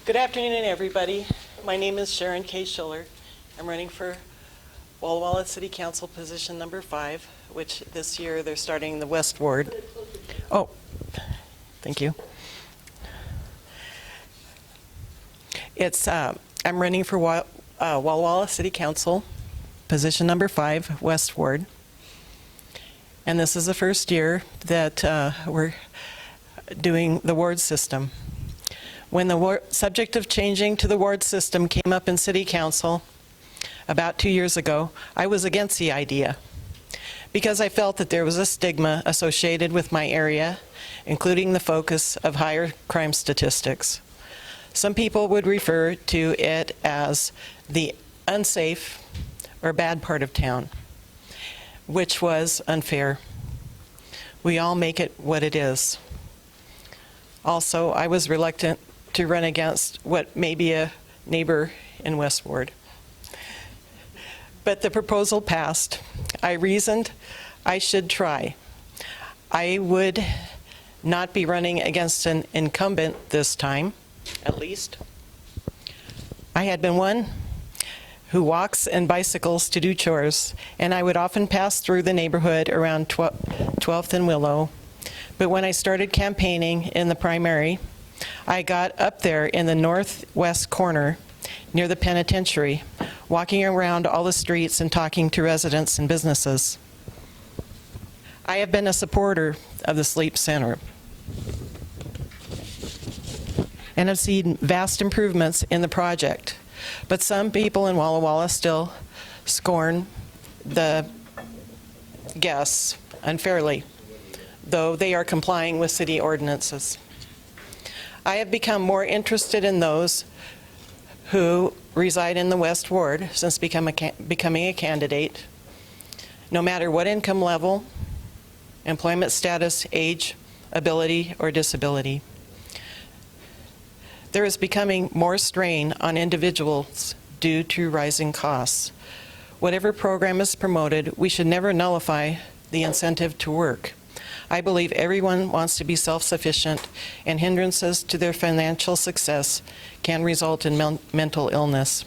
Good afternoon, everybody. My name is Sharon K. Schiller. I'm running for Walla Walla City Council position number 5, which this year they're starting the West Ward. Oh, thank you. I'm running for Walla Walla City Council, position number 5, West Ward. And this is the first year that we're doing the ward system. When the subject of changing to the ward system came up in City Council about 2 years ago, I was against the idea because I felt that there was a stigma associated with my area, including the focus of higher crime statistics. Some people would refer to it as the unsafe or bad part of town, which was unfair. We all make it what it is. Also, I was reluctant to run against what may be a neighbor in West Ward. But the proposal passed. I reasoned I should try. I would not be running against an incumbent this time, at least. I had been one who walks and bicycles to do chores, and I would often pass through the neighborhood around 12th and Willow. But when I started campaigning in the primary, I got up there in the northwest corner near the penitentiary, walking around all the streets and talking to residents and businesses. I have been a supporter of the Sleep Center and have seen vast improvements in the project. But some people in Walla Walla still scorn the guests unfairly, though they are complying with city ordinances. I have become more interested in those who reside in the West Ward since becoming a candidate, no matter what income level, employment status, age, ability, or disability. There is becoming more strain on individuals due to rising costs. Whatever program is promoted, we should never nullify the incentive to work. I believe everyone wants to be self-sufficient, and hindrances to their financial success can result in mental illness.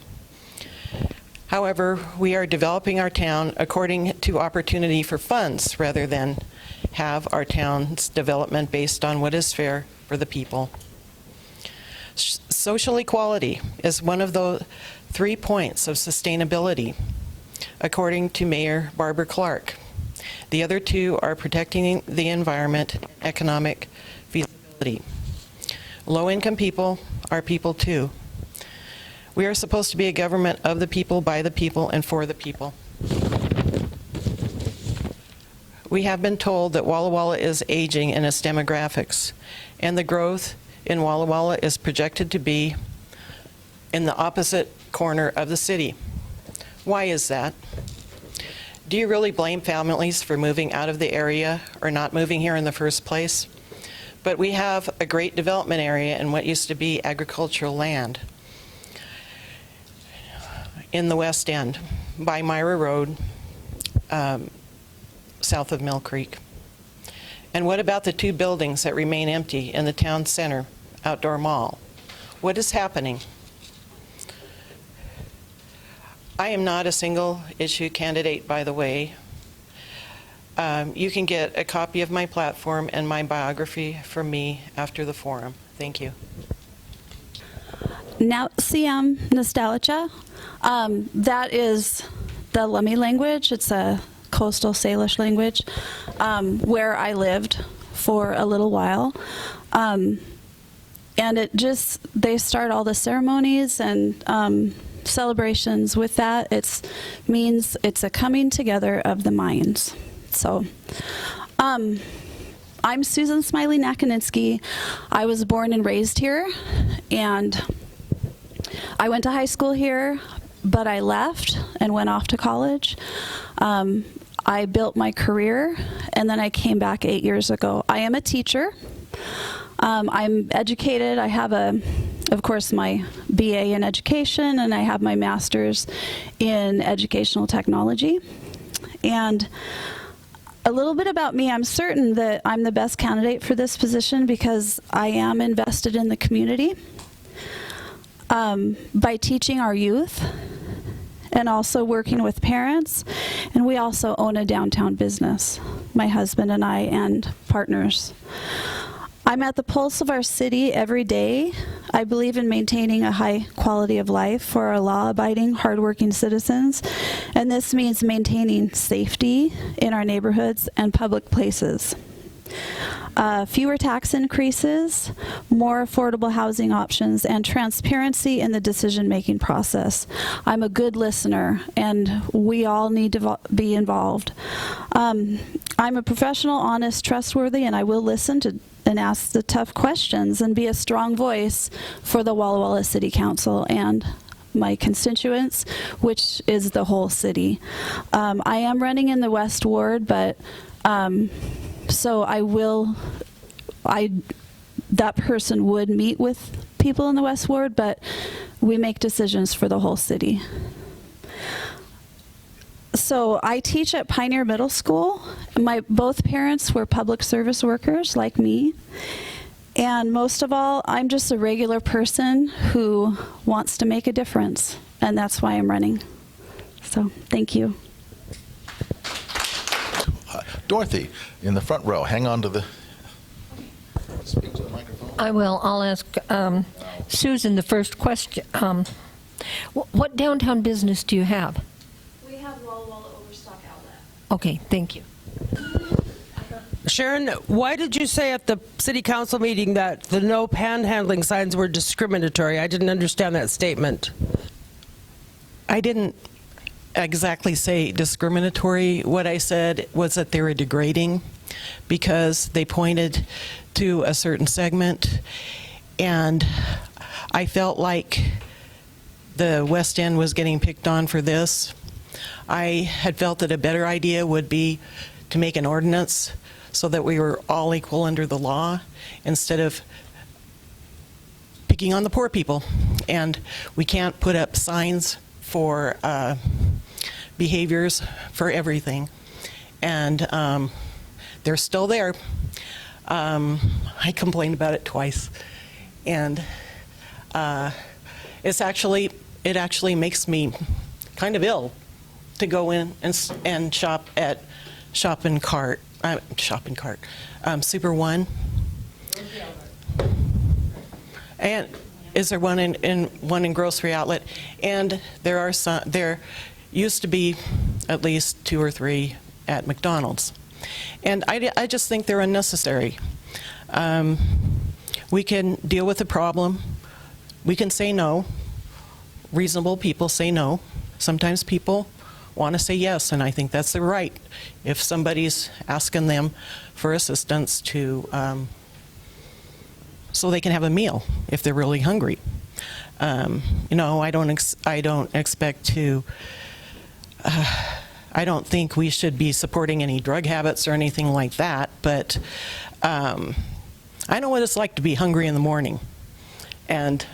However, we are developing our town according to opportunity for funds rather than have our town's development based on what is fair for the people. Social equality is one of the 3 points of sustainability, according to Mayor Barbara Clark. The other 2 are protecting the environment and economic feasibility. Low-income people are people too. We are supposed to be a government of the people, by the people, and for the people. We have been told that Walla Walla is aging in its demographics, and the growth in Walla Walla is projected to be in the opposite corner of the city. Why is that? Do you really blame families for moving out of the area or not moving here in the first place? But we have a great development area in what used to be agricultural land in the West End by Myra Road, south of Mill Creek. And what about the 2 buildings that remain empty in the town center outdoor mall? What is happening? I am not a single issue candidate, by the way. You can get a copy of my platform and my biography from me after the forum. Thank you. Now, CM Nostalgia, that is the Lummi language. It's a coastal Salish language where I lived for a little while. And they start all the ceremonies and celebrations with that. It means it's a coming together of the minds. So, I'm Susan Smiley-Nakonieczny. I was born and raised here, and I went to high school here, but I left and went off to college. I built my career, and then I came back 8 years ago. I am a teacher. I'm educated. I have of course, my BA in education, and I have my master's in educational technology. And a little bit about me, I'm certain that I'm the best candidate for this position because I am invested in the community. by teaching our youth and also working with parents. And we also own a downtown business, my husband and I and partners. I'm at the pulse of our city every day. I believe in maintaining a high quality of life for our law-abiding, hardworking citizens, and this means maintaining safety in our neighborhoods and public places. Fewer tax increases, more affordable housing options, and transparency in the decision-making process. I'm a good listener, and we all need to be involved. I'm a professional, honest, trustworthy, and I will listen to and ask the tough questions and be a strong voice for the Walla Walla City Council and my constituents, which is the whole city. I am running in the West Ward, but so that person would meet with people in the West Ward, but we make decisions for the whole city. So I teach at Pioneer Middle School. Both parents were public service workers like me. And most of all, I'm just a regular person who wants to make a difference. And that's why I'm running. So thank you. Dorothy, in the front row, hang on to the, speak to the microphone. I will. I'll ask Susan the first question. What downtown business do you have? We have Walla Walla Overstock Outlet. Okay, thank you. Sharon, why did you say at the city council meeting that the no panhandling signs were discriminatory? I didn't understand that statement. I didn't exactly say discriminatory. What I said was that they were degrading because they pointed to a certain segment, and I felt like the West End was getting picked on for this. I had felt that a better idea would be to make an ordinance so that we were all equal under the law instead of picking on the poor people. And we can't put up signs for behaviors for everything. And they're still there. I complained about it twice. And it actually makes me kind of ill to go in and shop at Super One. And is there one in Grocery Outlet? And there used to be at least 2 or 3 at McDonald's. And I just think they're unnecessary. We can deal with the problem. We can say no. Reasonable people say no. Sometimes people want to say yes, and I think that's their right. If somebody's asking them for assistance to, so they can have a meal if they're really hungry. I don't expect to. I don't think we should be supporting any drug habits or anything like that. But I know what it's like to be hungry in the morning, and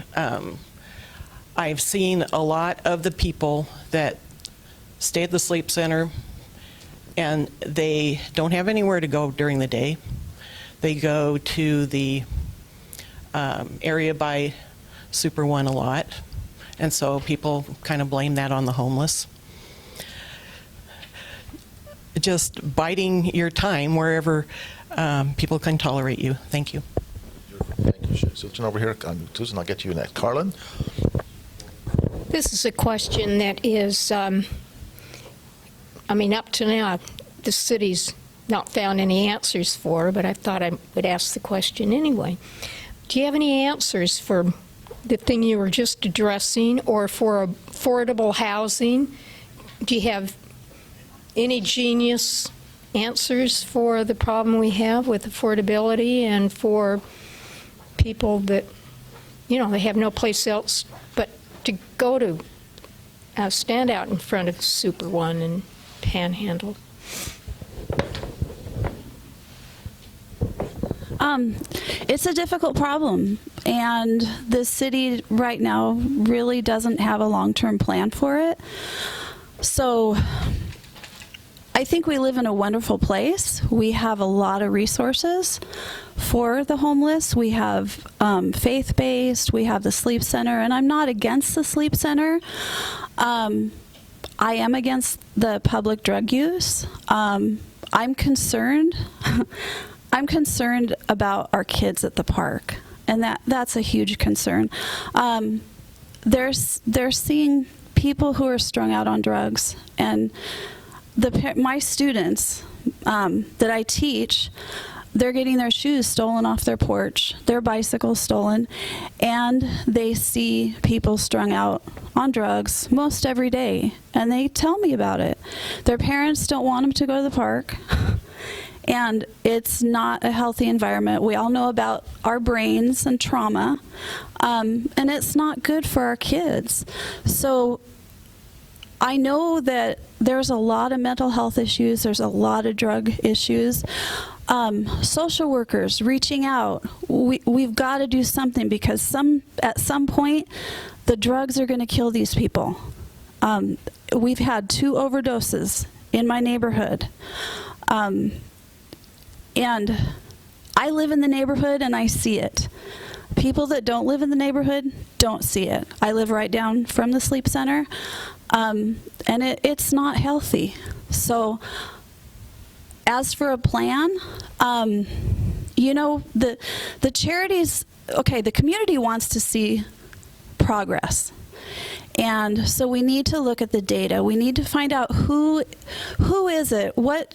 I've seen a lot of the people that stay at the sleep center and they don't have anywhere to go during the day. They go to the area by Super One a lot, and so people kind of blame that on the homeless. Just biding your time wherever people can tolerate you. Thank you. Thank you, Susan. Over here, Susan, I'll get you next. Carlin? This is a question that is, up to now, the city's not found any answers for, but I thought I would ask the question anyway. Do you have any answers for the thing you were just addressing, or for affordable housing? Do you have any genius answers for the problem we have with affordability and for people that, they have no place else but to go to stand out in front of Super One and Panhandle? It's a difficult problem, and the city right now really doesn't have a long-term plan for it. So I think we live in a wonderful place. We have a lot of resources for the homeless. We have faith-based, we have the sleep center, and I'm not against the sleep center. I am against the public drug use. I'm concerned. I'm concerned about our kids at the park, and that's a huge concern. They're seeing people who are strung out on drugs, and my students that I teach, they're getting their shoes stolen off their porch, their bicycles stolen, and they see people strung out on drugs most every day, and they tell me about it. Their parents don't want them to go to the park, and it's not a healthy environment. We all know about our brains and trauma, and it's not good for our kids. So I know that there's a lot of mental health issues, there's a lot of drug issues. Social workers reaching out, we've got to do something, because at some point the drugs are going to kill these people. We've had 2 overdoses in my neighborhood, and I live in the neighborhood and I see it. People that don't live in the neighborhood don't see it. I live right down from the sleep center, and it's not healthy. So as for a plan, you know, the charities, okay, the community wants to see progress. And so we need to look at the data. We need to find out who is it, what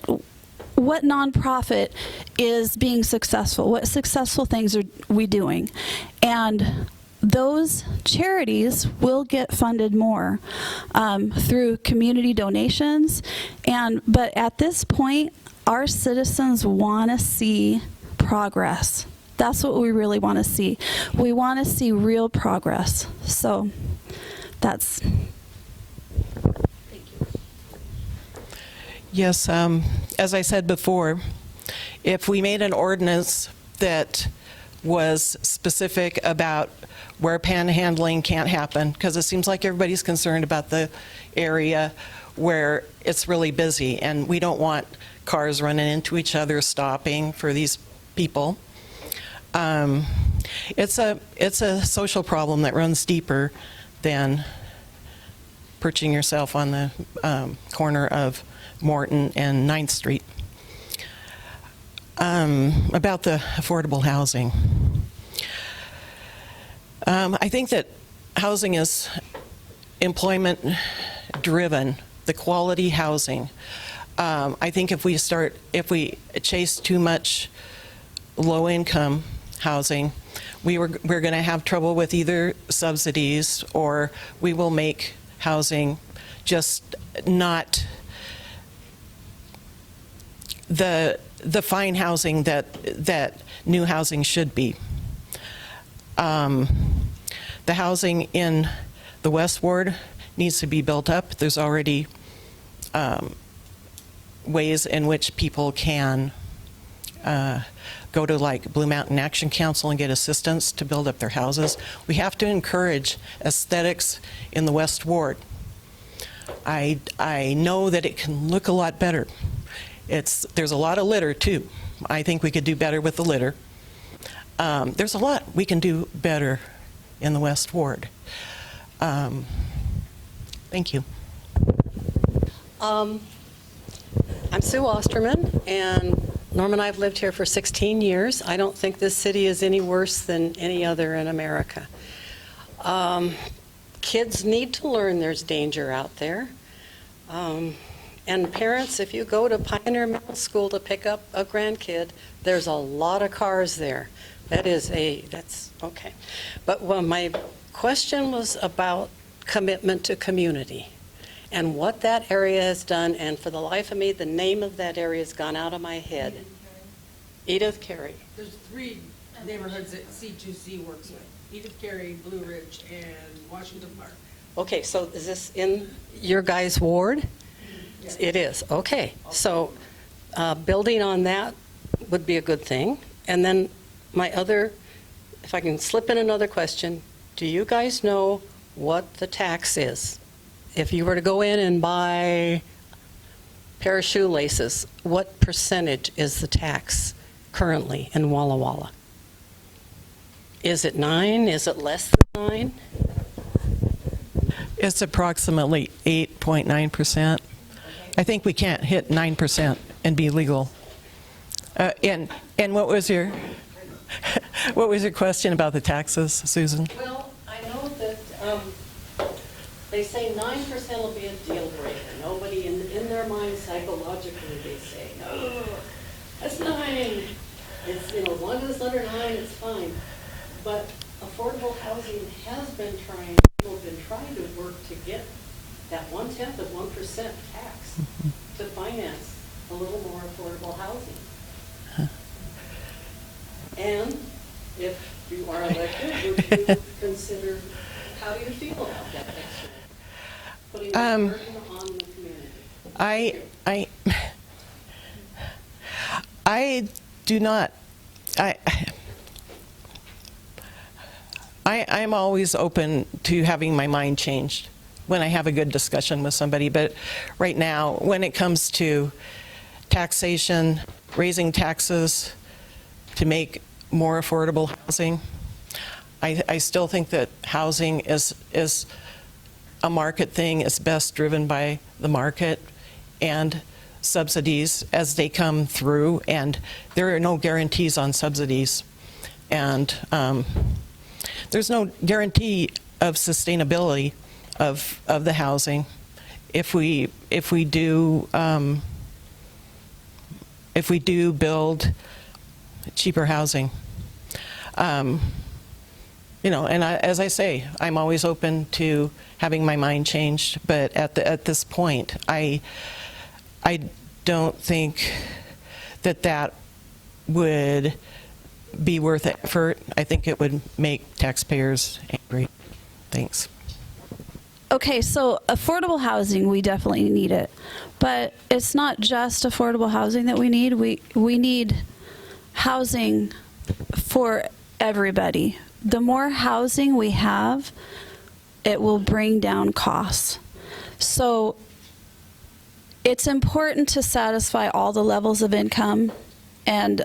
nonprofit is being successful, what successful things are we doing. And those charities will get funded more through community donations. But at this point, our citizens want to see progress. That's what we really want to see. We want to see real progress. So that's... Yes, as I said before, if we made an ordinance that was specific about where panhandling can't happen, because it seems like everybody's concerned about the area where it's really busy, and we don't want cars running into each other, stopping for these people. It's a social problem that runs deeper than perching yourself on the corner of Morton and 9th Street. About the affordable housing. I think that housing is employment driven, the quality housing. I think if we chase too much low income housing, we're going to have trouble with either subsidies, or we will make housing just not the fine housing that new housing should be. The housing in the West Ward needs to be built up. There's already ways in which people can go to like Blue Mountain Action Council and get assistance to build up their houses. We have to encourage aesthetics in the West Ward. I know that it can look a lot better. There's a lot of litter too. I think we could do better with the litter. There's a lot we can do better in the West Ward. Thank you. I'm Sue Osterman, and Norm and I have lived here for 16 years. I don't think this city is any worse than any other in America. Kids need to learn there's danger out there. And parents, if you go to Pioneer Middle School to pick up a grandkid, there's a lot of cars there. That's okay. But my question was about commitment to community and what that area has done, and for the life of me, the name of that area has gone out of my head. Edith Carey. There's 3 neighborhoods that C2C works with. Edith Carey, Blue Ridge, and Washington Park. Okay, so is this in your guys' ward? Yes. It is, okay. So building on that would be a good thing. And then my other, if I can slip in another question, do you guys know what the tax is? If you were to go in and buy pair of shoelaces, what percentage is the tax currently in Walla Walla? Is it 9? Is it less than 9? It's approximately 8.9%. I think we can't hit 9% and be legal. And what was your what was your question about the taxes, Susan? Well, I know that they say 9% will be a deal breaker. Nobody in their mind psychologically they say, no, that's 9. It's, as long as it's under 9, it's fine. But affordable housing has been trying, people have been trying to work to get that 0.1% tax to finance a little more affordable housing. And if you are elected, would you consider, how do you feel about that extra? Putting the burden on the community. I do not. I'm always open to having my mind changed when I have a good discussion with somebody. But right now, when it comes to taxation, raising taxes to make more affordable housing, I still think that housing is a market thing. It's best driven by the market and subsidies as they come through. And there are no guarantees on subsidies. And there's no guarantee of sustainability of the housing if we do build cheaper housing. And as I say, I'm always open to having my mind changed. But at this point, I don't think that would be worth the effort. I think it would make taxpayers angry. Thanks. Okay, so affordable housing, we definitely need it. But it's not just affordable housing that we need. We need housing for everybody. The more housing we have, it will bring down costs. So it's important to satisfy all the levels of income, and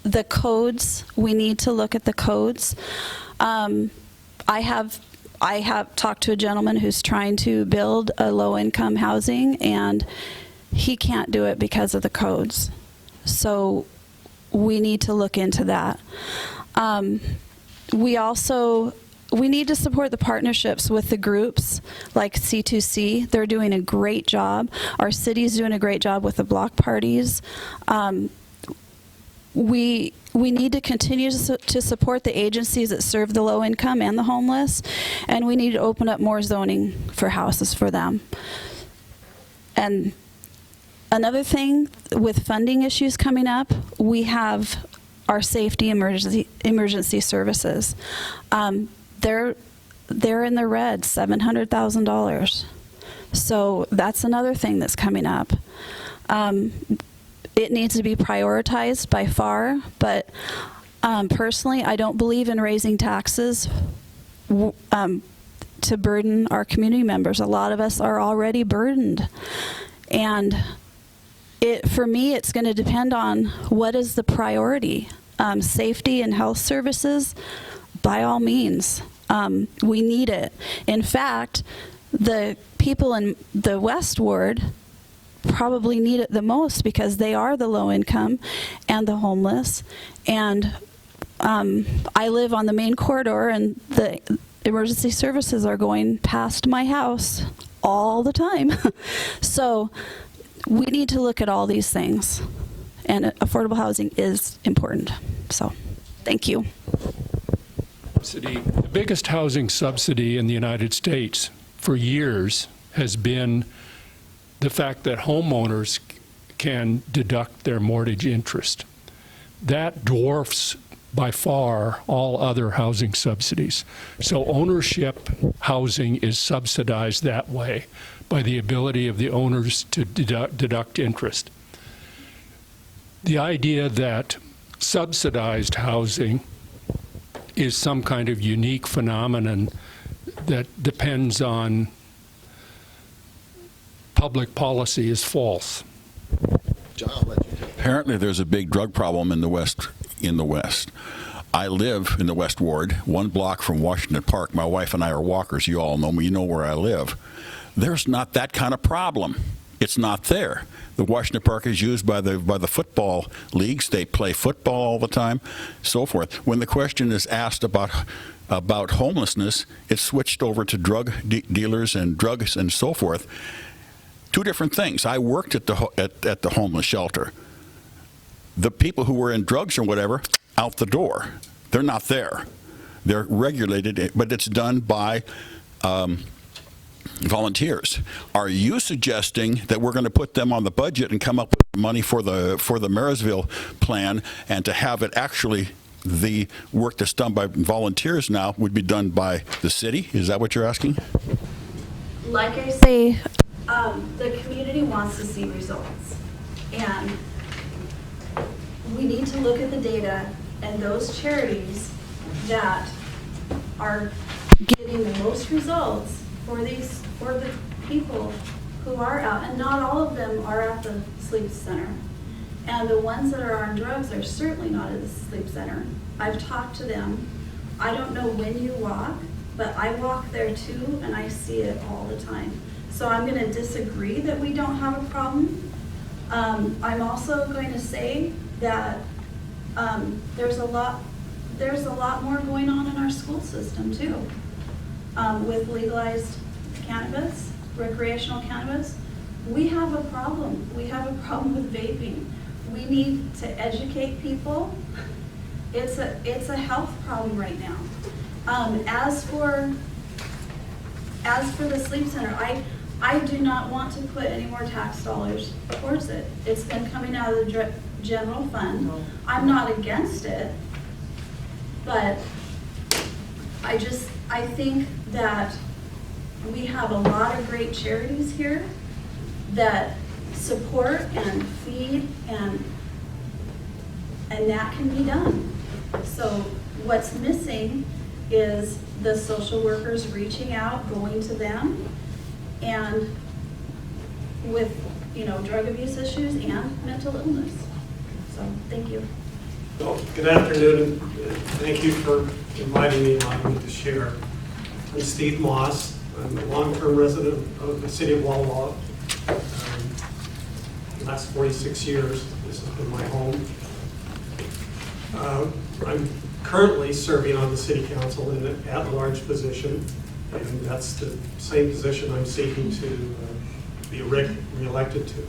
the codes, we need to look at the codes. I have talked to a gentleman who's trying to build a low-income housing, and he can't do it because of the codes. So we need to look into that. We need to support the partnerships with the groups like C2C. They're doing a great job. Our city's doing a great job with the block parties. We need to continue to support the agencies that serve the low income and the homeless, and we need to open up more zoning for houses for them. And another thing, with funding issues coming up, we have our safety emergency services. They're in the red, $700,000. So that's another thing that's coming up. It needs to be prioritized by far, but personally, I don't believe in raising taxes to burden our community members. A lot of us are already burdened. And for me, it's going to depend on what is the priority. Safety and health services, by all means, we need it. In fact, the people in the West Ward probably need it the most because they are the low income and the homeless. And I live on the main corridor, and the emergency services are going past my house all the time. So we need to look at all these things, and affordable housing is important. So thank you. The biggest housing subsidy in the United States for years has been the fact that homeowners can deduct their mortgage interest. That dwarfs by far all other housing subsidies. So ownership housing is subsidized that way by the ability of the owners to deduct interest. The idea that subsidized housing is some kind of unique phenomenon that depends on public policy is false. John, I'll let you take it. Apparently, there's a big drug problem in the West. I live in the West Ward, 1 block from Washington Park. My wife and I are walkers. You all know me. You know where I live. There's not that kind of problem. It's not there. The Washington Park is used by the football leagues. They play football all the time, so forth. When the question is asked about homelessness, it's switched over to drug dealers and drugs and so forth. 2 different things. I worked at the homeless shelter. The people who were in drugs or whatever, out the door. They're not there. They're regulated, but it's done by volunteers. Are you suggesting that we're going to put them on the budget and come up with money for the Marysville plan, and to have it actually the work that's done by volunteers now would be done by the city? Is that what you're asking? Like I say, the community wants to see results. And we need to look at the data, and those charities that are getting the most results for the people who are out, and not all of them are at the sleep center. And the ones that are on drugs are certainly not at the sleep center. I've talked to them. I don't know when you walk, but I walk there too, and I see it all the time. So I'm going to disagree that we don't have a problem. I'm also going to say that there's a lot more going on in our school system too, with legalized cannabis, recreational cannabis. We have a problem. We have a problem with vaping. We need to educate people. It's a health problem right now. As for the sleep center, I do not want to put any more tax dollars towards it. It's been coming out of the general fund. I'm not against it, but I think that we have a lot of great charities here that support and feed, and that can be done. So what's missing is the social workers reaching out, going to them, and with, drug abuse issues and mental illness. So, thank you. Well, good afternoon, and thank you for inviting me and allowing me to share. I'm Steve Moss. I'm a long-term resident of the city of Walla Walla. The last 46 years, this has been my home. I'm currently serving on the city council in an at-large position, and that's the same position I'm seeking to be re-elected to.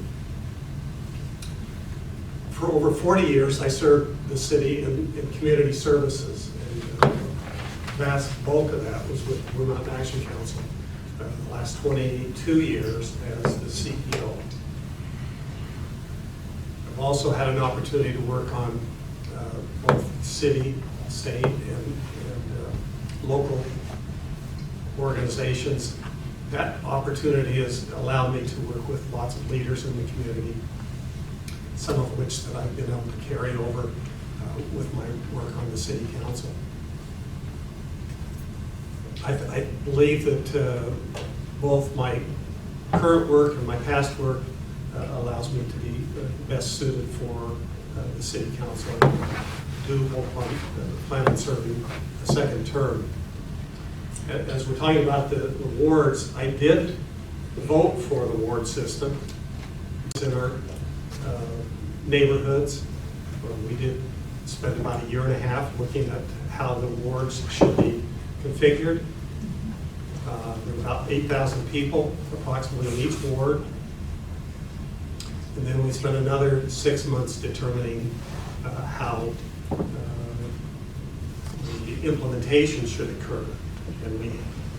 For over 40 years, I served the city in community services, and the vast bulk of that was with Vermont Action Council. The last 22 years as the CEO. I've also had an opportunity to work on both city, state, and local organizations. That opportunity has allowed me to work with lots of leaders in the community, some of which that I've been able to carry over with my work on the city council. I believe that both my current work and my past work allows me to be best suited for the city council. I do plan on serving a second term. As we're talking about the wards, I did vote for the ward system. It's in our neighborhoods. We did spend about 1.5 years looking at how the wards should be configured. There were about 8,000 people approximately in each ward. And then we spent another 6 months determining how the implementation should occur. And we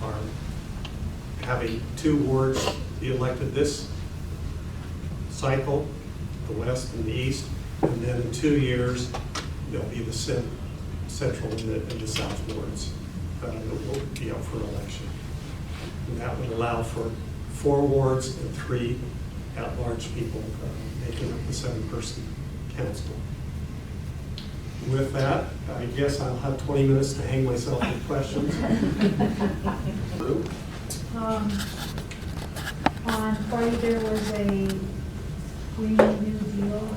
are having 2 wards be elected this cycle, the west and the east, and then in 2 years, there'll be the central and the south wards that will be up for election. And that would allow for 4 wards and 3 at-large people making up the 7-person council. With that, I guess I'll have 20 minutes to hang myself with questions. On sorry there was a Green New Deal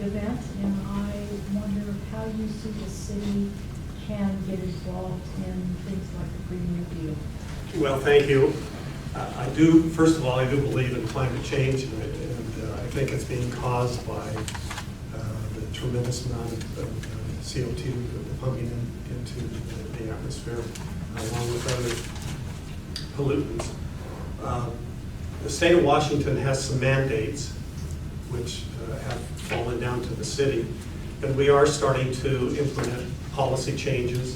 event, and I wonder how you see the city can get involved in things like the Green New Deal. Well, thank you. I do, first of all, I do believe in climate change, and I think it's being caused by the tremendous amount of CO2 pumping into the atmosphere, along with other pollutants. The state of Washington has some mandates which have fallen down to the city, and we are starting to implement policy changes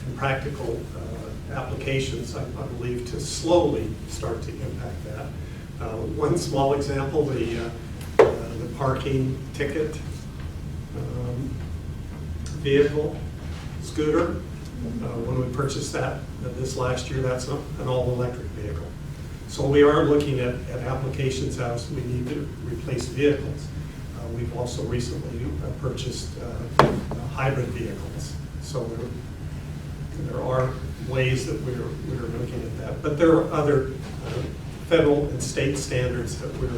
and practical applications, I believe, to slowly start to impact that. One small example, the parking ticket vehicle, scooter. When we purchased that this last year, that's an all-electric vehicle. So we are looking at applications as we need to replace vehicles. We've also recently purchased hybrid vehicles. So there are ways that we're looking at that. But there are other federal and state standards that we're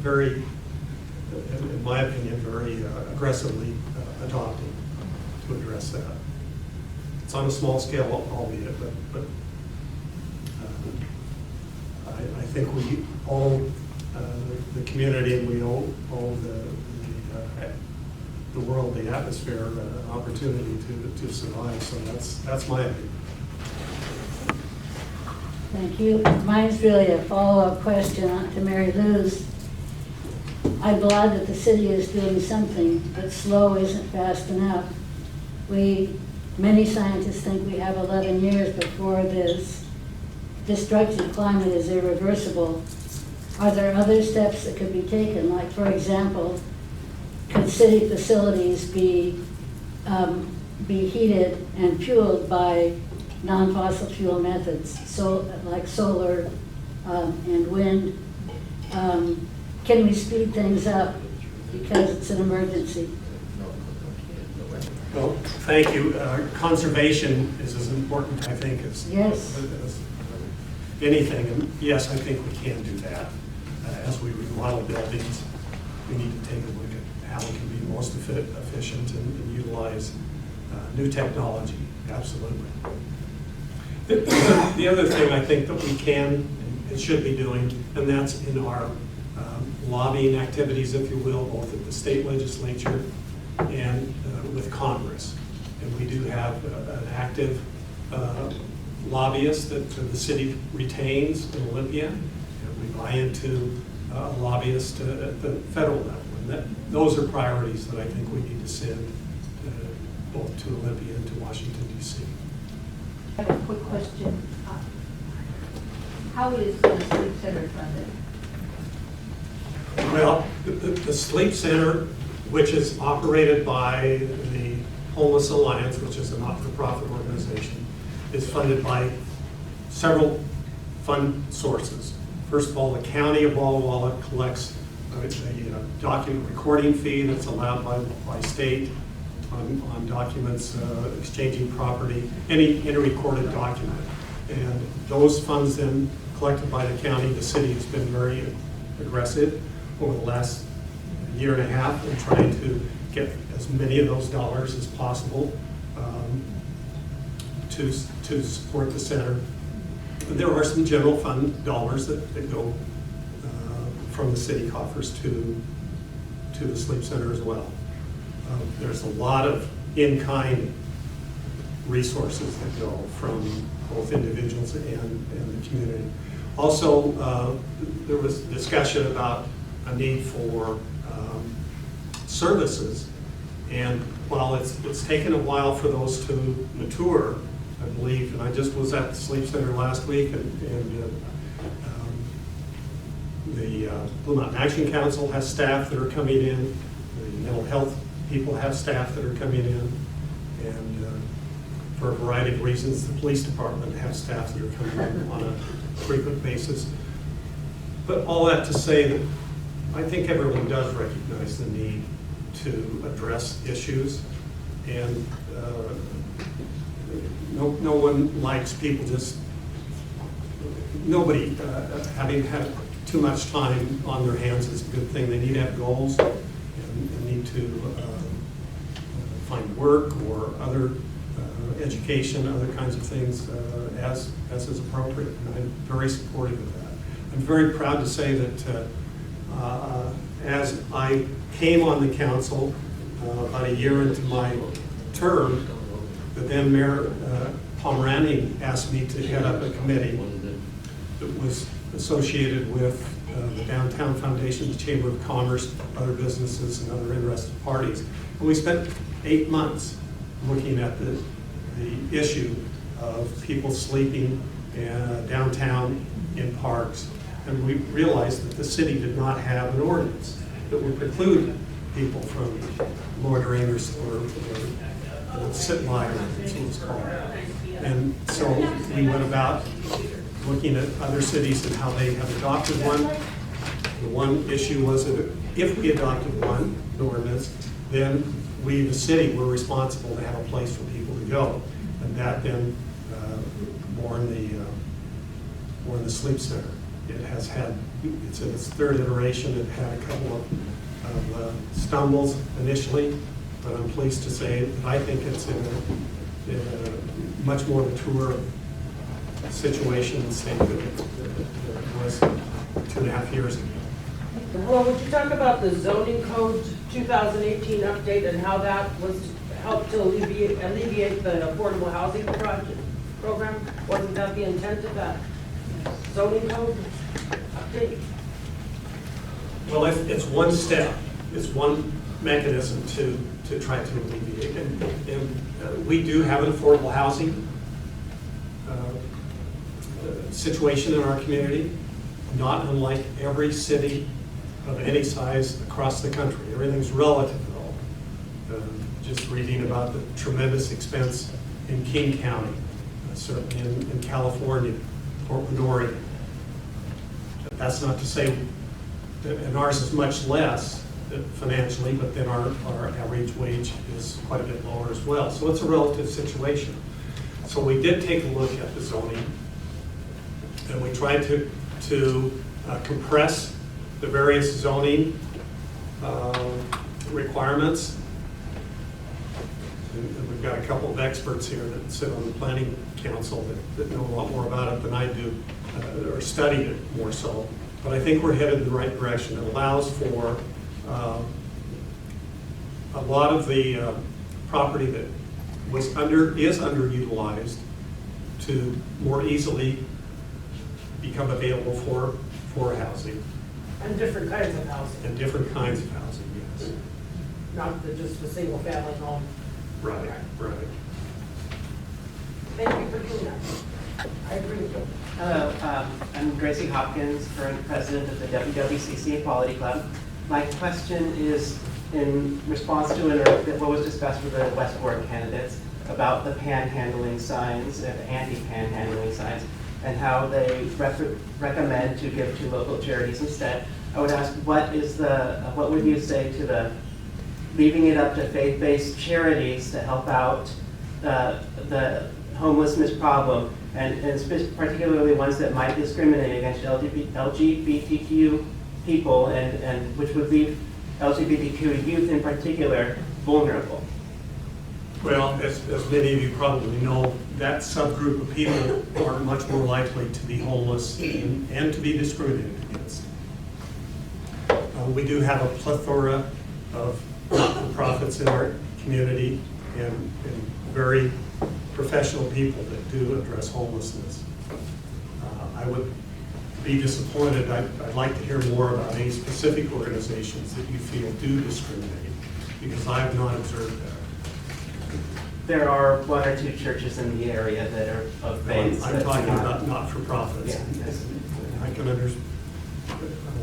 very, in my opinion, very aggressively adopting to address that. It's on a small scale, albeit, but I think we owe the community, and we owe the world, the atmosphere, an opportunity to survive. So that's my opinion. Thank you. Mine's really a follow-up question to Mary Lou's. I'm glad that the city is doing something, but slow isn't fast enough. Many scientists think we have 11 years before this destructive climate is irreversible. Are there other steps that could be taken? Like, for example, could city facilities be heated and fueled by non-fossil fuel methods, like solar and wind? Can we speed things up because it's an emergency? Well, thank you. Conservation is as important, I think, as anything. And yes, I think we can do that. As we remodel buildings, we need to take a look at how we can be most efficient and utilize new technology. Absolutely. The other thing I think that we can and should be doing, and that's in our lobbying activities, if you will, both at the state legislature and with Congress. And we do have an active lobbyist that the city retains in Olympia, and we buy into a lobbyist at the federal level. And those are priorities that I think we need to send both to Olympia and to Washington, D.C. I have a quick question. How is the sleep center funded? Well, the Sleep Center, which is operated by the Homeless Alliance, which is a not-for-profit organization, is funded by several fund sources. First of all, the county of Walla Walla collects a document recording fee that's allowed by state on documents, exchanging property, any recorded document. And those funds then collected by the county, the city has been very aggressive over the last year and a half in trying to get as many of those dollars as possible to support the center. And there are some general fund dollars that go from the city coffers to the sleep center as well. There's a lot of in-kind resources that go from both individuals and the community. Also, there was discussion about a need for services, and while it's taken a while for those to mature, I believe, and I just was at the Sleep Center last week, and the Blue Mountain Action Council has staff that are coming in, the mental health people have staff that are coming in, and for a variety of reasons, the police department has staff that are coming in on a frequent basis. But all that to say that I think everyone does recognize the need to address issues, and no one likes people just, nobody, having had too much time on their hands is a good thing. They need to have goals and need to find work or other education, other kinds of things as is appropriate. And I'm very supportive of that. I'm very proud to say that as I came on the council about a year into my term, the then Mayor Pomeranian asked me to head up a committee that was associated with the Downtown Foundation, the Chamber of Commerce, other businesses, and other interested parties. And we spent 8 months looking at the issue of people sleeping downtown in parks. And we realized that the city did not have an ordinance that would preclude people from loitering or sit line, that's what it's called. And so we went about looking at other cities and how they have adopted one. The one issue was that if we adopted one ordinance, then we, the city, were responsible to have a place for people to go. And that then born the sleep center. It has had, it's in its third iteration. It had a couple of stumbles initially, but I'm pleased to say that I think it's in a much more mature situation and state that it was 2.5 years ago. Well, would you talk about the zoning code 2018 update and how that was helped to alleviate the affordable housing program? Wasn't that the intent of that zoning code update? Well, it's one step. It's one mechanism to try to alleviate. And we do have an affordable housing situation in our community, not unlike every city of any size across the country. Everything's relative though. Just reading about the tremendous expense in King County, certainly in California, Portland, Oregon. That's not to say that, and ours is much less financially, but then our average wage is quite a bit lower as well. So it's a relative situation. So we did take a look at the zoning, and we tried to compress the various zoning requirements. And we've got a couple of experts here that sit on the planning council that know a lot more about it than I do, or studied it more so. But I think we're headed in the right direction. It allows for a lot of the property that is underutilized to more easily become available for housing. And different kinds of housing. And different kinds of housing, yes. Not just a single family home. Right, right. Thank you for doing that. I agree with you. Hello, I'm Gracie Hopkins, current president of the WWCC Equality Club. My question is in response to what was discussed with the West Ward candidates about the panhandling signs and anti-panhandling signs and how they recommend to give to local charities instead. I would ask, what would you say to the leaving it up to faith-based charities to help out the homelessness problem, and particularly ones that might discriminate against LGBTQ people, and which would leave LGBTQ youth in particular vulnerable? Well, as many of you probably know, that subgroup of people are much more likely to be homeless and to be discriminated against. We do have a plethora of not-for-profits in our community and very professional people that do address homelessness. I would be disappointed. I'd like to hear more about any specific organizations that you feel do discriminate, because I have not observed that. There are 1 or 2 churches in the area that are of faith. I'm talking about not-for-profits. Yeah. I can understand. I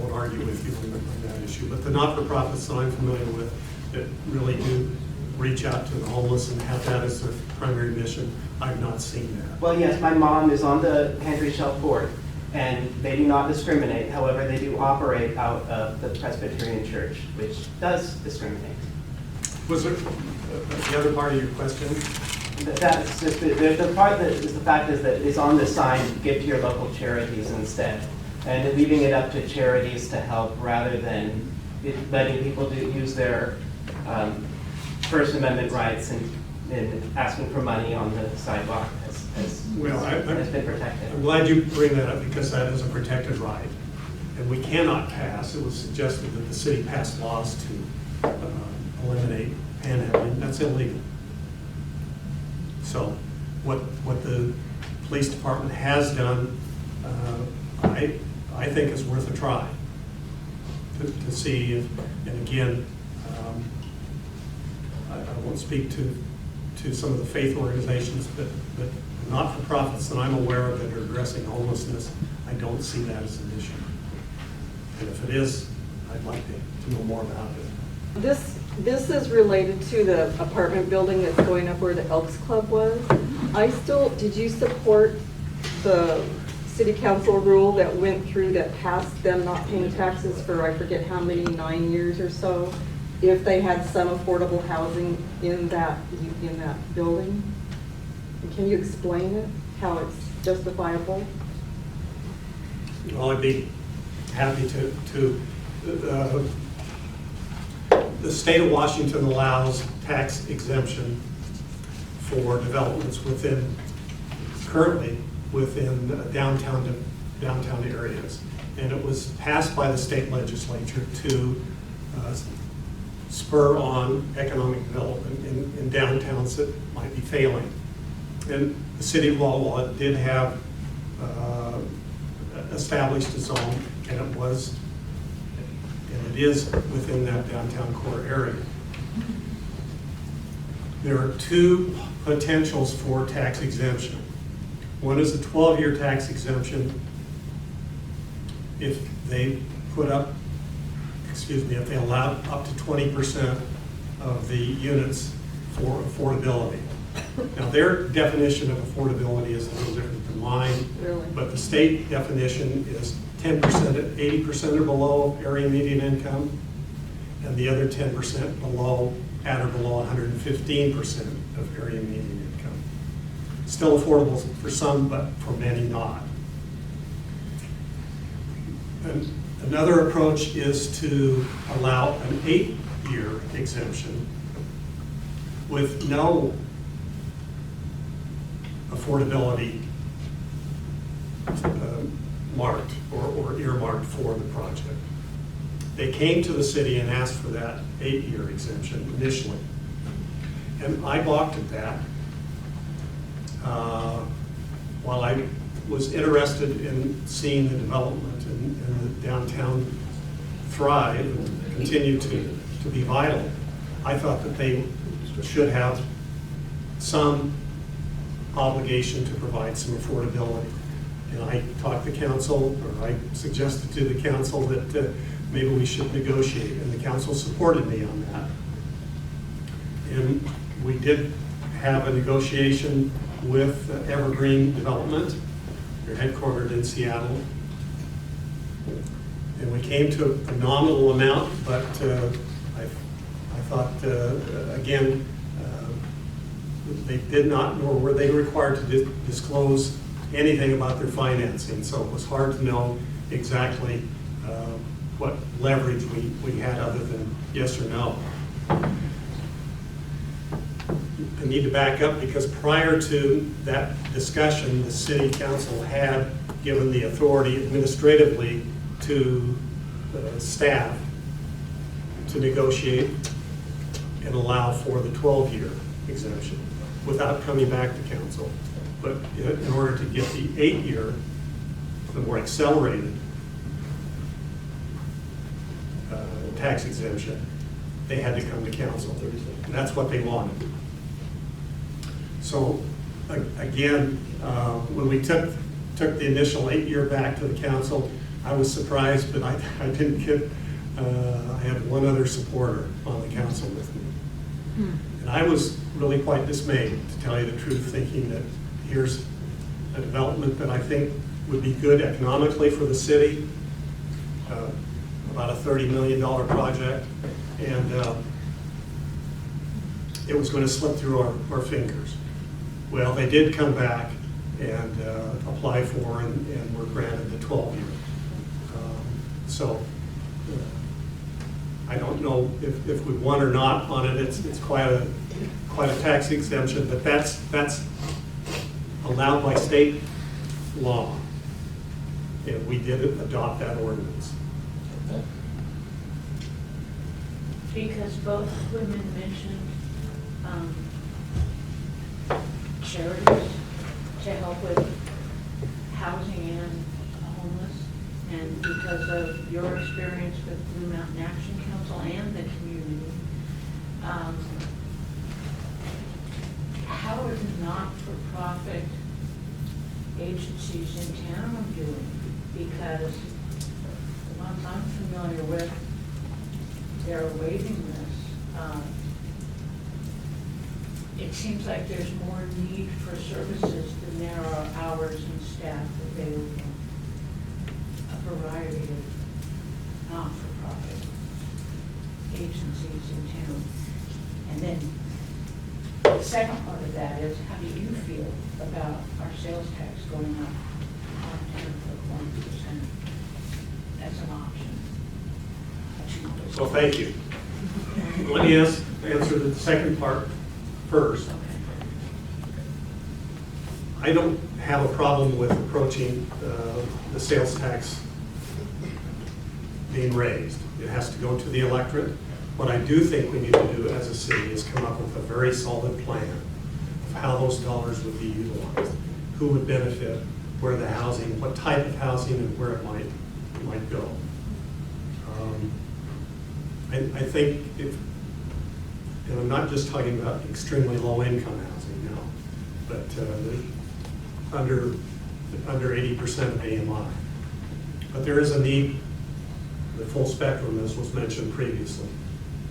won't argue with you on that issue, but the not-for-profits that I'm familiar with that really do reach out to the homeless and have that as their primary mission, I've not seen that. Well, yes, my mom is on the Pantry Shelf Board, and they do not discriminate. However, they do operate out of the Presbyterian Church, which does discriminate. Was there the other part of your question? That's just the part that is the fact is that it's on the sign, give to your local charities instead. and leaving it up to charities to help rather than letting people use their First Amendment rights and asking for money on the sidewalk has been protected. I'm glad you bring that up because that is a protected right. And we cannot pass, it was suggested that the city pass laws to eliminate panhandling. That's illegal. So what the police department has done, I think is worth a try to see if, and again, I won't speak to some of the faith organizations, but not-for-profits that I'm aware of that are addressing homelessness, I don't see that as an issue. And if it is, I'd like to know more about it. This is related to the apartment building that's going up where the Elks Club was. Did you support the city council rule that went through that passed them not paying taxes for, I forget how many, 9 years or so, if they had some affordable housing in that building? Can you explain it, how it's justifiable? Well, I'd be happy to. The state of Washington allows tax exemption for developments currently within downtown areas. And it was passed by the state legislature to spur on economic development in downtowns that might be failing. And the city of Walla Walla did have established a zone, and it is within that downtown core area. There are two potentials for tax exemption. One is a 12-year tax exemption if they if they allow up to 20% of the units for affordability. Now, their definition of affordability is a little different than mine, Really? But the state definition is 10% at 80% or below area median income, and the other 10% below, at or below 115% of area median income. Still affordable for some, but for many not. And another approach is to allow an 8-year exemption with no affordability marked or earmarked for the project. They came to the city and asked for that 8-year exemption initially. And I balked at that. While I was interested in seeing the development and the downtown thrive and continue to be vital, I thought that they should have some obligation to provide some affordability. And I talked to council, or I suggested to the council that maybe we should negotiate, and the council supported me on that. And we did have a negotiation with Evergreen Development. They're headquartered in Seattle. And we came to a nominal amount, but I thought, again, they did not, nor were they required to disclose anything about their financing. So it was hard to know exactly what leverage we had other than yes or no. I need to back up because prior to that discussion, the city council had given the authority administratively to staff to negotiate and allow for the 12-year exemption without coming back to council. But in order to get the 8-year, the more accelerated tax exemption, they had to come to council. And that's what they wanted. So again, when we took the initial 8-year back to the council, I was surprised, but I didn't get, I had one other supporter on the council with me. And I was really quite dismayed, to tell you the truth, thinking that here's a development that I think would be good economically for the city, about a $30 million project, and it was going to slip through our fingers. Well, they did come back and apply for and were granted the 12-year. So I don't know if we won or not on it. It's quite a tax exemption, but that's allowed by state law. And we did adopt that ordinance. Because both women mentioned charities to help with housing and homeless, and because of your experience with Blue Mountain Action Council and the community, how are the not-for-profit agencies in town doing? Because the ones I'm familiar with, they're waiving this. It seems like there's more need for services than there are hours and staff available. A variety of not-for-profit agencies in town. And then the second part of that is, how do you feel about our sales tax going up on 10.1% as an option? So thank you. Let me answer the second part first. I don't have a problem with approaching the sales tax being raised. It has to go to the electorate. What I do think we need to do as a city is come up with a very solid plan of how those dollars would be utilized, who would benefit, where the housing, what type of housing, and where it might go. I think if, and I'm not just talking about extremely low income housing now, but under 80% of AMI. But there is a need, the full spectrum, as was mentioned previously.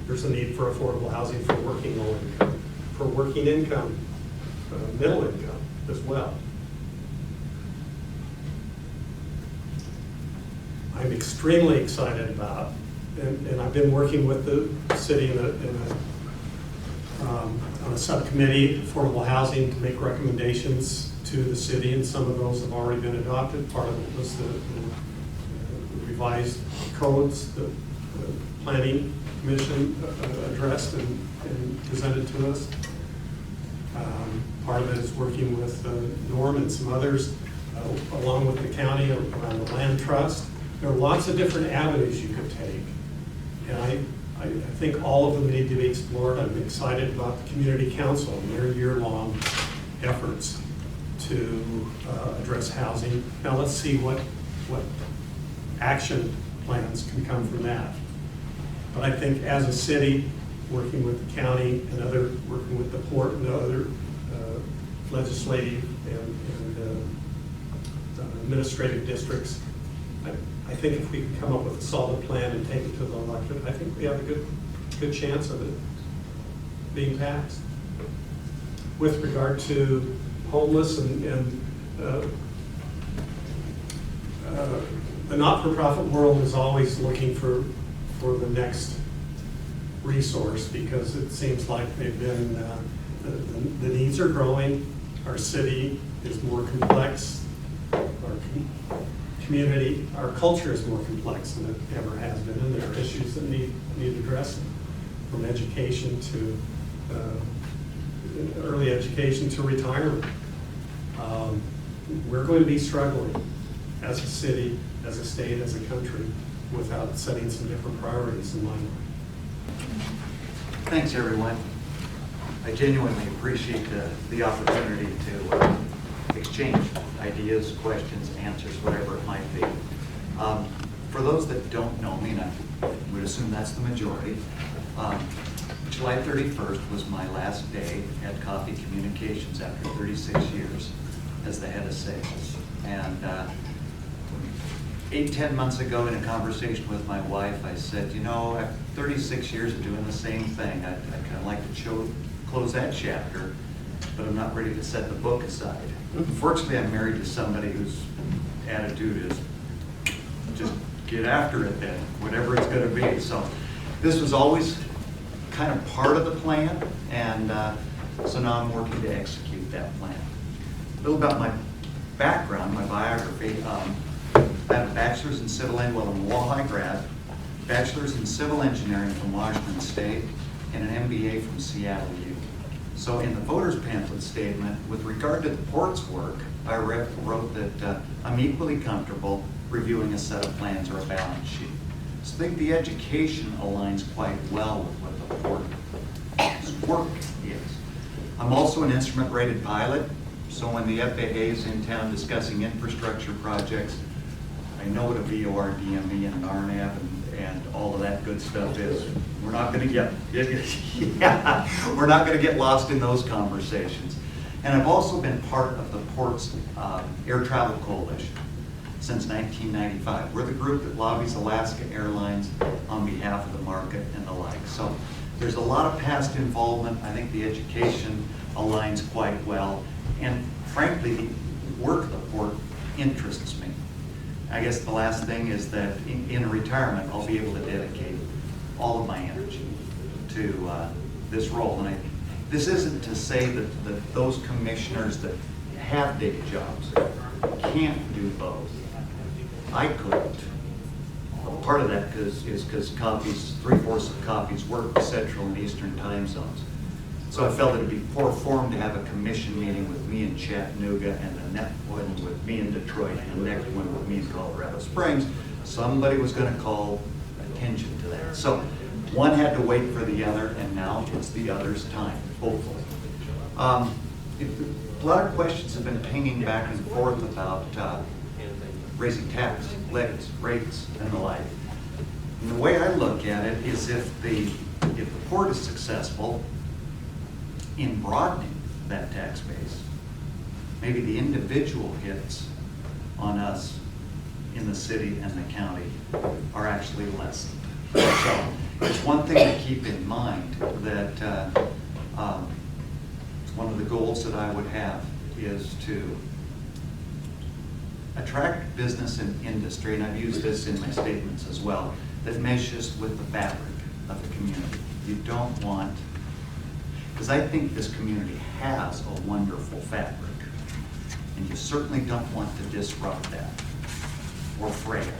There's a need for affordable housing for working low income, for working income, middle income as well. I'm extremely excited about, and I've been working with the city on a subcommittee, affordable housing, to make recommendations to the city, and some of those have already been adopted. Part of it was the revised codes the Planning Commission addressed and presented to us. Part of it is working with Norm and some others, along with the county around the land trust. There are lots of different avenues you could take, and I think all of them need to be explored. I'm excited about the community council and their year-long efforts to address housing. Now let's see what action plans can come from that. But I think as a city, working with the county and working with the port and other legislative and administrative districts, I think if we can come up with a solid plan and take it to the electorate, I think we have a good chance of it being passed. With regard to homeless and the not-for-profit world is always looking for the next resource, because it seems like they've been, the needs are growing, our city is more complex, our community, our culture is more complex than it ever has been, and there are issues that need addressing, from education to early education to retirement. We're going to be struggling as a city, as a state, as a country, without setting some different priorities in mind. Thanks, everyone. I genuinely appreciate the opportunity to exchange ideas, questions, answers, whatever it might be. For those that don't know me, and I would assume that's the majority, July 31st was my last day at Coffee Communications after 36 years as the head of sales. And 8-10 months ago, in a conversation with my wife, I said, you know, after 36 years of doing the same thing, I'd kind of like to close that chapter, but I'm not ready to set the book aside. Unfortunately, I'm married to somebody whose attitude is just get after it then, whatever it's going to be. So this was always kind of part of the plan, and so now I'm working to execute that plan. A little about my background, my biography. I have a bachelor's in civil engineering, well, I'm a High grad, bachelor's in civil engineering from Washington State, and an MBA from Seattle U. So in the voter's pamphlet statement, with regard to the port's work, I wrote that I'm equally comfortable reviewing a set of plans or a balance sheet. So I think the education aligns quite well with what the port's work is. I'm also an instrument-rated pilot, so when the FAA is in town discussing infrastructure projects, I know what a VOR, DME, and an RNAV and all of that good stuff is. We're not going to get we're not going to get lost in those conversations. And I've also been part of the port's air travel coalition since 1995. We're the group that lobbies Alaska Airlines on behalf of the market and the like. So there's a lot of past involvement. I think the education aligns quite well. And frankly, the work of the port interests me. I guess the last thing is that in retirement, I'll be able to dedicate all of my energy to this role. And this isn't to say that those commissioners that have day jobs can't do both. I couldn't. Part of that is because copies, 3/4 of copies work Central and Eastern time zones. So I felt it'd be poor form to have a commission meeting with me in Chattanooga and the next one with me in Detroit and the next one with me in Colorado Springs. Somebody was going to call attention to that. So one had to wait for the other, and now it's the other's time, hopefully. A lot of questions have been pinging back and forth about raising tax, levies, rates, and the like. And the way I look at it is if the port is successful in broadening that tax base, maybe the individual hits on us in the city and the county are actually lessened. So it's one thing to keep in mind that one of the goals that I would have is to attract business and industry, and I've used this in my statements as well, that meshes with the fabric of the community. You don't want, because I think this community has a wonderful fabric, and you certainly don't want to disrupt that or fray it.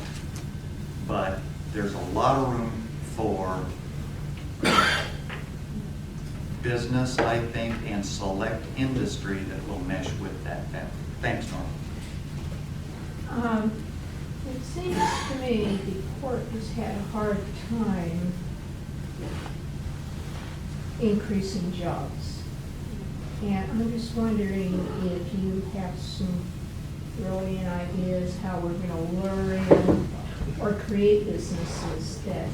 But there's a lot of room for business, I think, and select industry that will mesh with that fabric. Thanks, Norma. It seems to me the port has had a hard time increasing jobs. And I'm just wondering if you have some brilliant ideas how we're going to lure in or create businesses that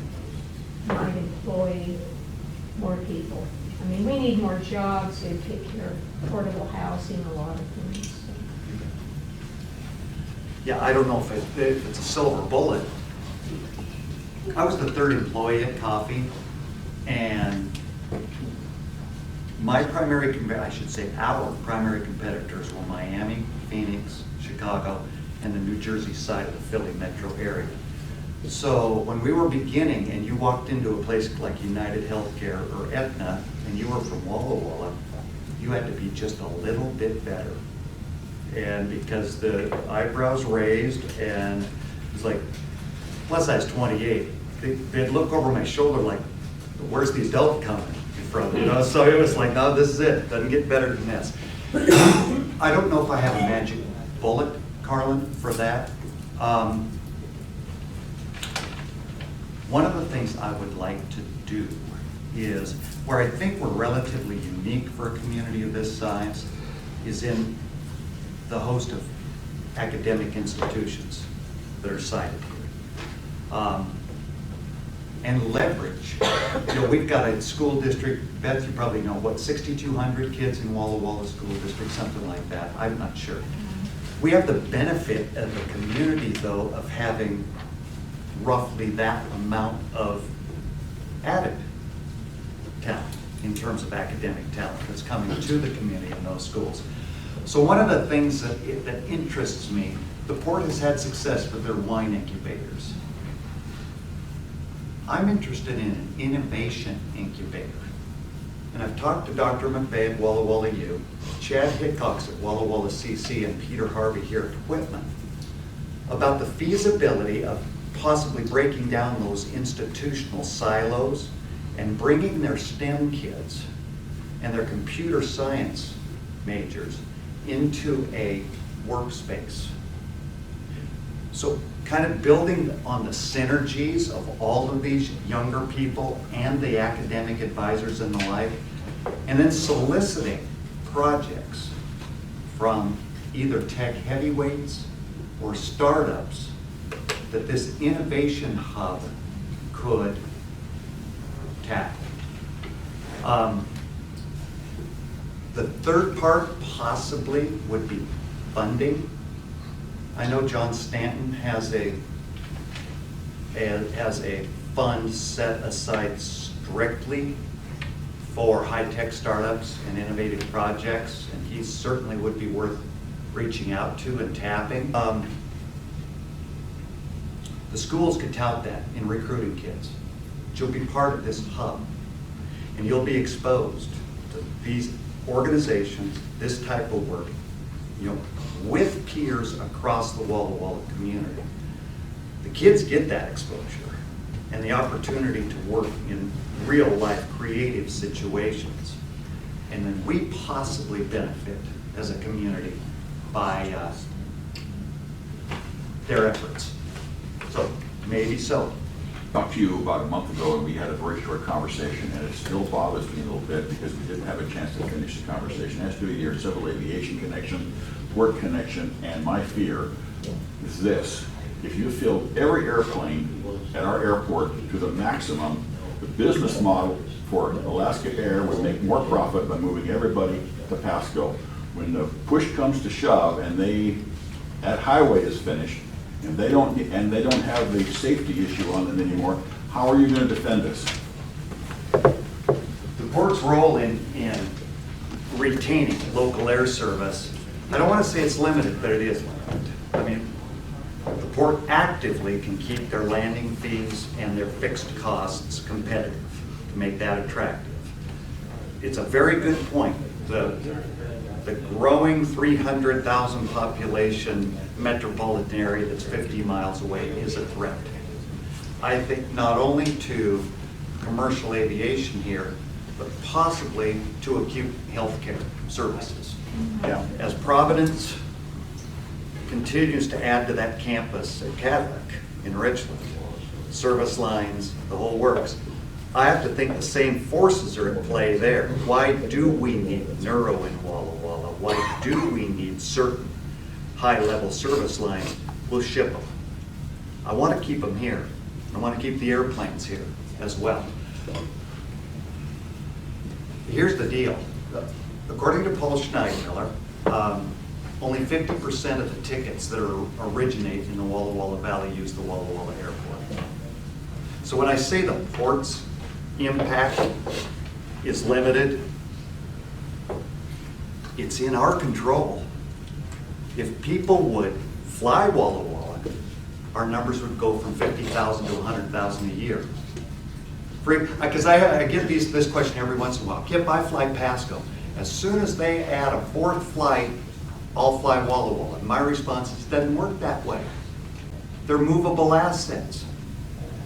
might employ more people. I mean, we need more jobs to take care of portable housing, a lot of things. Yeah, I don't know if it's a silver bullet. I was the third employee at Coffee, and my primary, I should say our primary competitors were Miami, Phoenix, Chicago, and the New Jersey side of the Philly metro area. So when we were beginning and you walked into a place like United Healthcare or Aetna and you were from Walla Walla, you had to be just a little bit better. And because the eyebrows raised and it was like, plus I was 28, they'd look over my shoulder like, where's the adult coming from? You know, so it was like, no, this is it. Doesn't get better than this. I don't know if I have a magic bullet, Carlin, for that. One of the things I would like to do is, where I think we're relatively unique for a community of this size, is in the host of academic institutions that are cited here. And leverage. You know, we've got a school district, Beth, you probably know, what, 6,200 kids in Walla Walla School District, something like that. I'm not sure. We have the benefit of the community, though, of having roughly that amount of added talent in terms of academic talent that's coming to the community in those schools. So one of the things that interests me, the port has had success with their wine incubators. I'm interested in an innovation incubator. And I've talked to Dr. McVeigh at Walla Walla U, Chad Hickox at Walla Walla CC, and Peter Harvey here at Whitman. about the feasibility of possibly breaking down those institutional silos and bringing their STEM kids and their computer science majors into a workspace. So kind of building on the synergies of all of these younger people and the academic advisors and the like, and then soliciting projects from either tech heavyweights or startups that this innovation hub could tackle. The third part possibly would be funding. I know John Stanton has a fund set aside strictly for high-tech startups and innovative projects, and he certainly would be worth reaching out to and tapping. The schools could tout that in recruiting kids. You'll be part of this hub, and you'll be exposed to these organizations, this type of work, with peers across the Walla Walla community. The kids get that exposure and the opportunity to work in real life creative situations. And then we possibly benefit as a community by their efforts. So maybe so. Talked to you about a month ago, and we had a very short conversation, and it still bothers me a little bit because we didn't have a chance to finish the conversation. It has to do with your civil aviation connection, work connection, and my fear is this. If you fill every airplane at our airport to the maximum, the business model for Alaska Air would make more profit by moving everybody to Pasco. When the push comes to shove and that highway is finished, and they don't have the safety issue on it anymore, how are you going to defend us? The port's role in retaining local air service, I don't want to say it's limited, but it is limited. I mean, the port actively can keep their landing fees and their fixed costs competitive to make that attractive. It's a very good point. The growing 300,000 population metropolitan area that's 50 miles away is a threat. I think not only to commercial aviation here, but possibly to acute healthcare services. Yeah. As Providence continues to add to that campus at Cadillac in Richland, service lines, the whole works, I have to think the same forces are at play there. Why do we need neuro in Walla Walla? Why do we need certain high-level service lines? We'll ship them. I want to keep them here. I want to keep the airplanes here as well. Here's the deal. According to Paul Schneidmiller, only 50% of the tickets that originate in the Walla Walla Valley use the Walla Walla Airport. So when I say the port's impact is limited, it's in our control. If people would fly Walla Walla, our numbers would go from 50,000 to 100,000 a year. Because I get this question every once in a while. Kip, I fly Pasco. As soon as they add a fourth flight, I'll fly Walla Walla. My response is, it doesn't work that way. They're movable assets.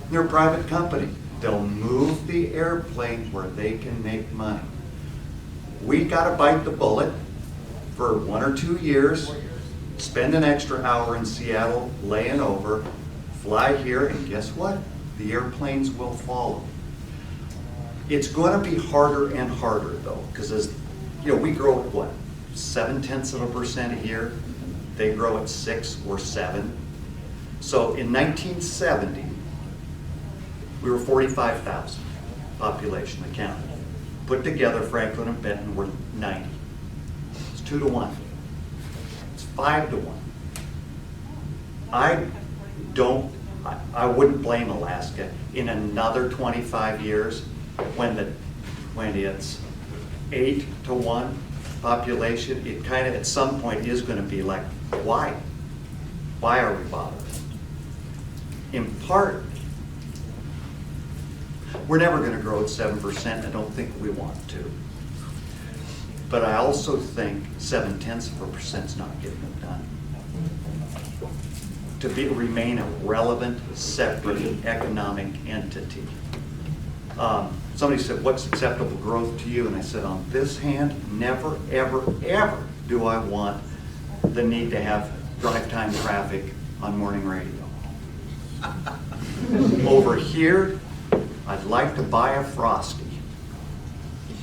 They're a private company. They'll move the airplane where they can make money. We got to bite the bullet for 1 or 2 years, spend an extra hour in Seattle laying over, fly here, and guess what? The airplanes will follow. It's going to be harder and harder though, because as we grow at what, 0.7% a year? They grow at 6 or 7. So in 1970, we were 45,000 population, the county. Put together, Franklin and Benton were 90. It's 2 to 1. It's 5 to 1. I wouldn't blame Alaska in another 25 years when it's 8 to 1 population. It kind of at some point is going to be like, why? Why are we bothered? In part, we're never going to grow at 7%. I don't think we want to. But I also think 0.7% is not getting it done. to remain a relevant, separate economic entity. Somebody said, what's acceptable growth to you? And I said, on this hand, never, ever, ever do I want the need to have drive time traffic on morning radio. Over here, I'd like to buy a Frosty.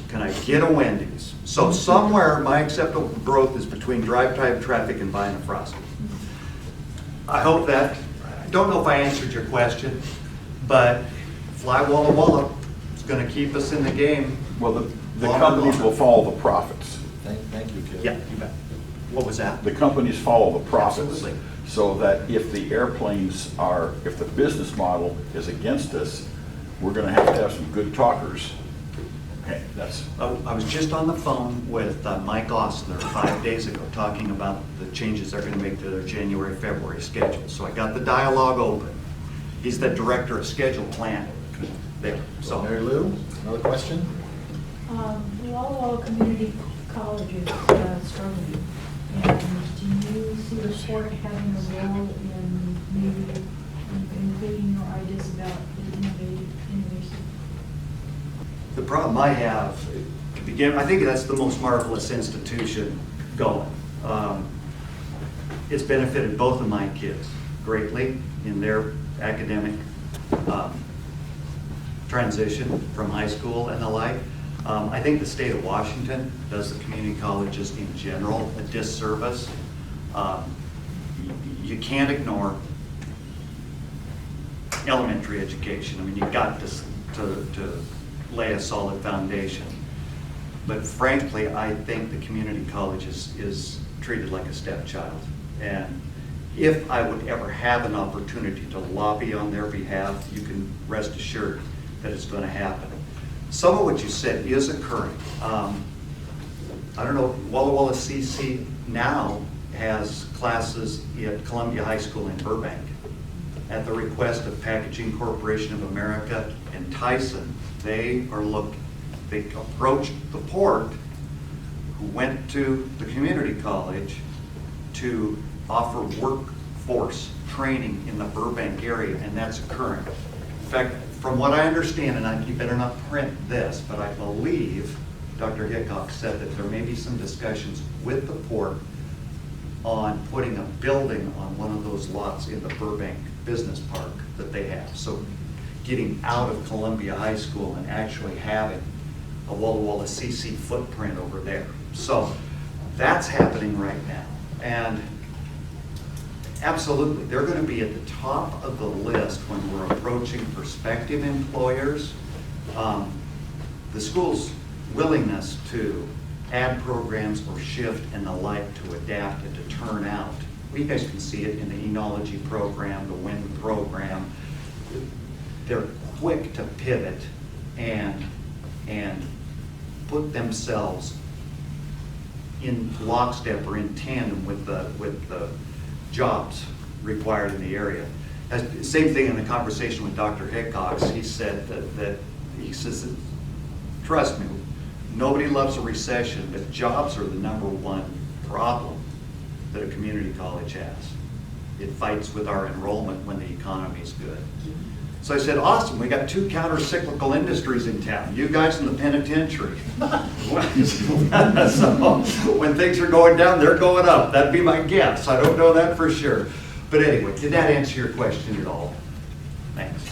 Can I get a Wendy's? So somewhere my acceptable growth is between drive time traffic and buying a Frosty. I hope that, I don't know if I answered your question, but Fly Walla Walla is going to keep us in the game. Well, the companies will follow the profits. Thank you, Kip. Yeah, you bet. What was that? The companies follow the profits. Absolutely. So that if the airplanes are, if the business model is against us, we're going to have some good talkers. Okay, that's. I was just on the phone with Mike Osler 5 days ago talking about the changes they're going to make to their January, February schedule. So I got the dialogue open. He's the director of schedule planning there. So Mary Lou, another question? The Walla Walla Community College is struggling. And do you see the sport having a role in maybe including your ideas about the innovation? the problem I have, to begin, I think that's the most marvelous institution going. It's benefited both of my kids greatly in their academic transition from high school and the like. I think the state of Washington does the community colleges in general a disservice. You can't ignore elementary education. I mean, you've got to lay a solid foundation. But frankly, I think the community college is treated like a stepchild. And if I would ever have an opportunity to lobby on their behalf, you can rest assured that it's going to happen. Some of what you said is occurring. I don't know, Walla Walla CC now has classes at Columbia High School in Burbank. At the request of Packaging Corporation of America and Tyson, they approached the port, who went to the community college to offer workforce training in the Burbank area, and that's occurring. In fact, from what I understand, and you better not print this, but I believe Dr. Hickok said that there may be some discussions with the port on putting a building on one of those lots in the Burbank Business Park that they have. So getting out of Columbia High School and actually having a Walla Walla CC footprint over there. So that's happening right now. And absolutely, they're going to be at the top of the list when we're approaching prospective employers. The school's willingness to add programs or shift and the like to adapt and to turn out. Well, you guys can see it in the enology program, the wind program. They're quick to pivot and put themselves in lockstep or in tandem with the jobs required in the area. Same thing in the conversation with Dr. Hickox. He said he says, trust me, nobody loves a recession, but jobs are the #1 problem that a community college has. It fights with our enrollment when the economy's good. So I said, awesome, we got 2 counter-cyclical industries in town, you guys in the penitentiary. So when things are going down, they're going up. That'd be my guess. I don't know that for sure. But anyway, did that answer your question at all? Thanks.